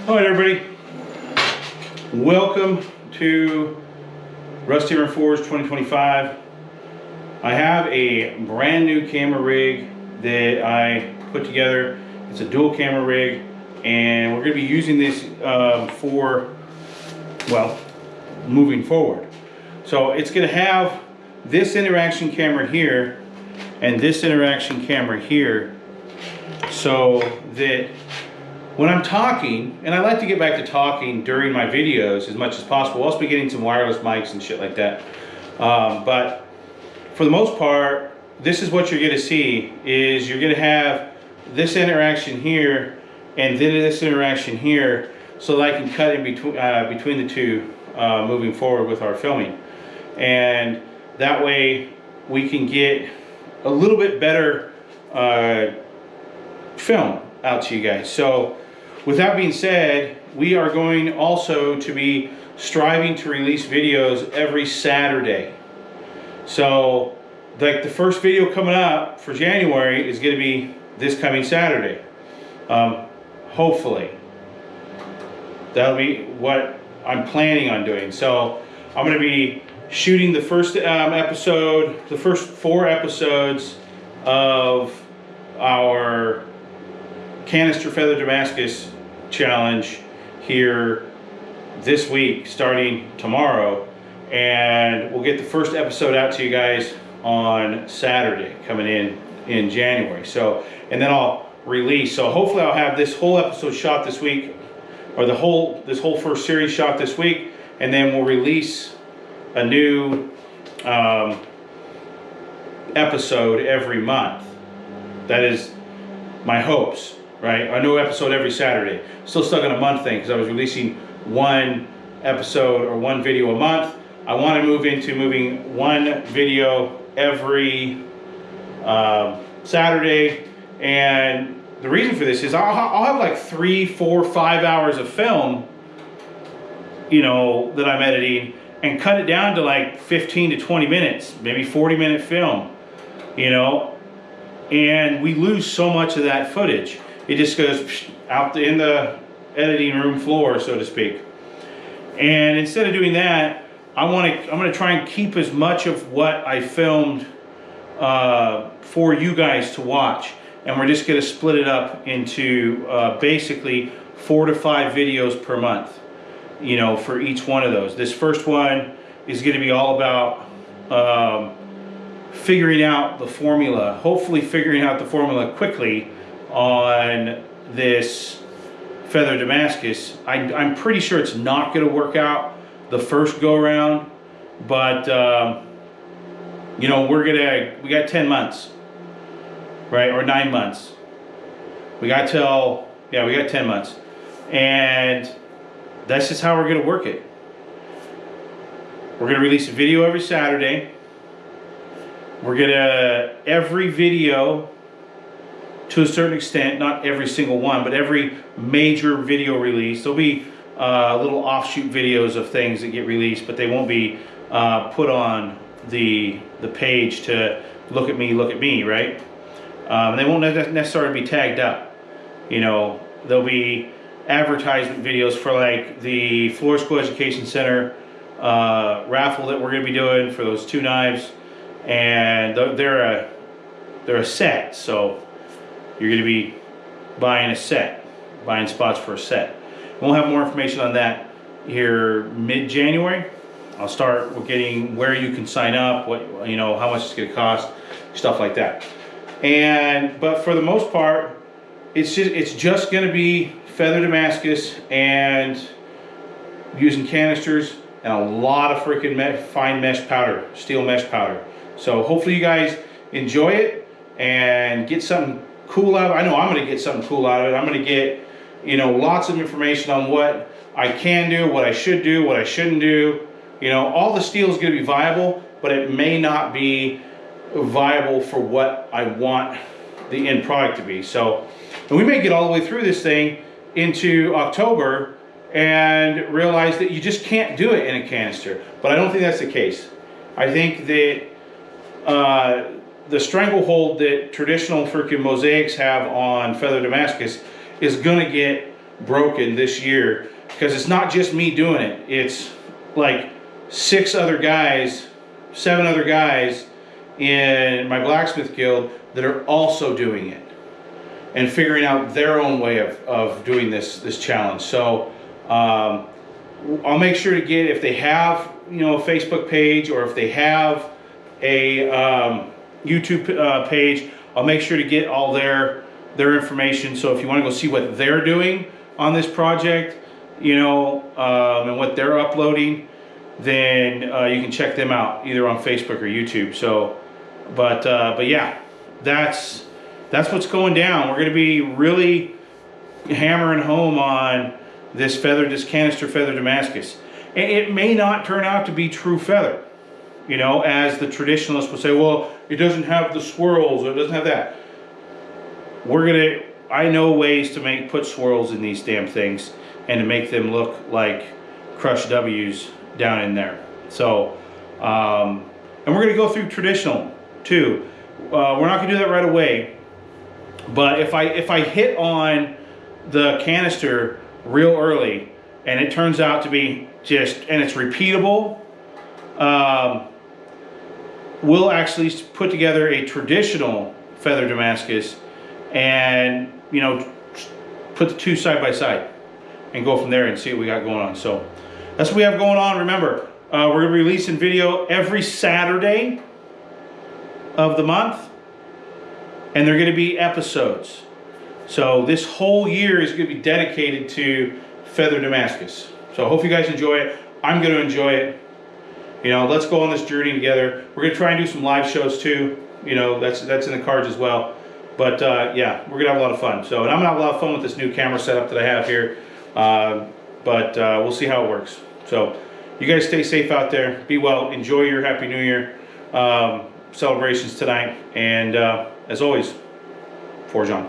All right, everybody. Welcome to Rusty Run Forge 2025. I have a brand new camera rig that I put together. It's a dual camera rig, and we're going to be using this for, well, moving forward. So it's going to have this interaction camera here and this interaction camera here, so that when I'm talking, and I like to get back to talking during my videos as much as possible. We'll also be getting some wireless mics and shit like that. But for the most part, this is what you're going to see, is you're going to have this interaction here and then this interaction here, so that I can cut in between the two moving forward with our filming. And that way we can get a little bit better film out to you guys. So with that being said, we are going also to be striving to release videos every Saturday. So like the first video coming up for January is going to be this coming Saturday. Hopefully. That'll be what I'm planning on doing. So I'm going to be shooting the first episode, the first 4 episodes of our Canister Feather Damascus challenge here this week, starting tomorrow, and we'll get the first episode out to you guys on Saturday coming in January. So, and then I'll release. So hopefully I'll have this whole episode shot this week, or this whole first series shot this week, and then we'll release a new episode every month. That is my hopes, right? A new episode every Saturday. Still stuck on a month thing because I was releasing one episode or one video a month. I want to move into moving one video every Saturday, and the reason for this is I'll have like 3, 4, 5 hours of film, you know, that I'm editing, and cut it down to like 15 to 20 minutes, maybe 40-minute film, you know, and we lose so much of that footage. It just goes out in the editing room floor, so to speak. And instead of doing that, I'm going to try and keep as much of what I filmed for you guys to watch. And we're just going to split it up into basically 4 to 5 videos per month, you know, for each one of those. This first one is going to be all about figuring out the formula, hopefully figuring out the formula quickly on this Feather Damascus. I'm pretty sure it's not going to work out the first go around, but you know, we got 10 months, right, or 9 months. We got 10 months, and that's just how we're going to work it. We're going to release a video every Saturday. We're going to, every video, to a certain extent, not every single one, but every major video release, there'll be little offshoot videos of things that get released, but they won't be put on the page to look at me, right? They won't necessarily be tagged up. You know, there'll be advertisement videos for like the Floor School Education Center raffle that we're going to be doing for those 2 knives, and they're a set, so you're going to be buying spots for a set. We'll have more information on that here mid-January. I'll start with getting where you can sign up, what, you know, how much it's going to cost, stuff like that. But for the most part, it's just going to be Feather Damascus and using canisters and a lot of freaking fine mesh powder, steel mesh powder. So hopefully you guys enjoy it and get something cool out of it. I know I'm going to get something cool out of it. I'm going to get, you know, lots of information on what I can do, what I should do, what I shouldn't do. You know, all the steel is going to be viable, but it may not be viable for what I want the end product to be. So, and we may get all the way through this thing into October and realize that you just can't do it in a canister. But I don't think that's the case. I think that the stranglehold that traditional freaking mosaics have on Feather Damascus is going to get broken this year, because it's not just me doing it. It's like 7 other guys in my blacksmith guild that are also doing it and figuring out their own way of doing this challenge. So I'll make sure to get, if they have, you know, a Facebook page, or if they have a YouTube page, I'll make sure to get all their information. So if you want to go see what they're doing on this project, you know, and what they're uploading, then you can check them out either on Facebook or YouTube. So, but yeah, that's what's going down. We're going to be really hammering home on this Canister Feather Damascus. And it may not turn out to be true feather, you know, as the traditionalists will say, well, it doesn't have the swirls, or it doesn't have that. I know ways to put swirls in these damn things and to make them look like crushed W's down in there. So, and we're going to go through traditional too. We're not going to do that right away, but if I hit on the canister real early and it turns out to be and it's repeatable, we'll actually put together a traditional Feather Damascus and, you know, put the two side by side and go from there and see what we got going on. So that's what we have going on. Remember, we're going to be releasing video every Saturday of the month, and they're going to be episodes. So this whole year is going to be dedicated to Feather Damascus. So I hope you guys enjoy it. I'm going to enjoy it. You know, let's go on this journey together. We're going to try and do some live shows too. You know, that's in the cards as well. But yeah, we're going to have a lot of fun. So, and I'm going to have a lot of fun with this new camera setup that I have here. But we'll see how it works. So you guys stay safe out there. Be well. Enjoy your Happy New Year celebrations tonight. And as always, Forge on.